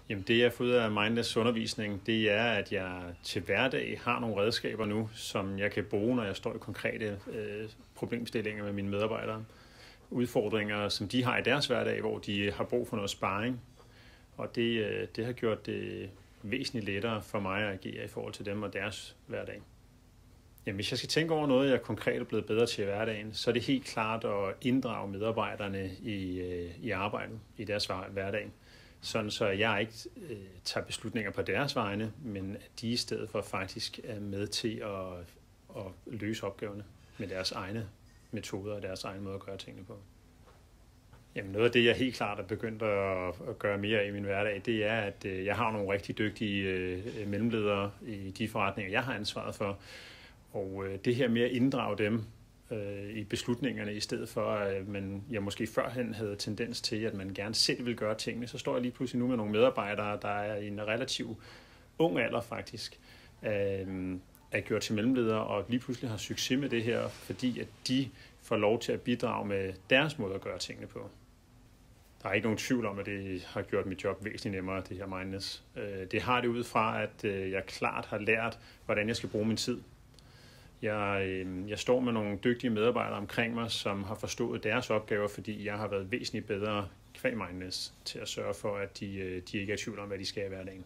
Jamen det, jeg har fået af Mindless undervisning, det er, at jeg til hverdag har nogle redskaber nu, som jeg kan bruge, når jeg står i konkrete problemstillinger med mine medarbejdere. Udfordringer, som de har i deres hverdag, hvor de har brug for noget sparring. Og det har gjort det væsentligt lettere for mig at agere i forhold til dem og deres hverdag. Jamen, hvis jeg skal tænke over noget, jeg konkret er blevet bedre til i hverdagen, så er det helt klart at inddrage medarbejderne i arbejdet, i deres hverdag. Sådan så jeg ikke tager beslutninger på deres vegne, men at de i stedet for faktisk er med til at løse opgaverne med deres egne metoder og deres egen måde at gøre tingene på. Jamen noget af det, jeg helt klart er begyndt at gøre mere i min hverdag, det er, at jeg har nogle rigtig dygtige mellemledere i de forretninger, jeg har ansvaret for. Og det her med at inddrage dem i beslutningerne, i stedet for, at jeg måske førhen havde tendens til, at man gerne selv vil gøre tingene, så står jeg lige pludselig nu med nogle medarbejdere, der er i en relativt ung alder faktisk, er gjort til mellemledere, og lige pludselig har succes med det her, fordi at de får lov til at bidrage med deres måde at gøre tingene på. Der er ikke nogen tvivl om, at det har gjort mit job væsentligt nemmere, det her Mindless. Det har det ud fra, at jeg klart har lært, hvordan jeg skal bruge min tid. Jeg står med nogle dygtige medarbejdere omkring mig, som har forstået deres opgaver, fordi jeg har været væsentligt bedre kvad Mindless til at sørge for, at de ikke er i tvivl om, hvad de skal i hverdagen.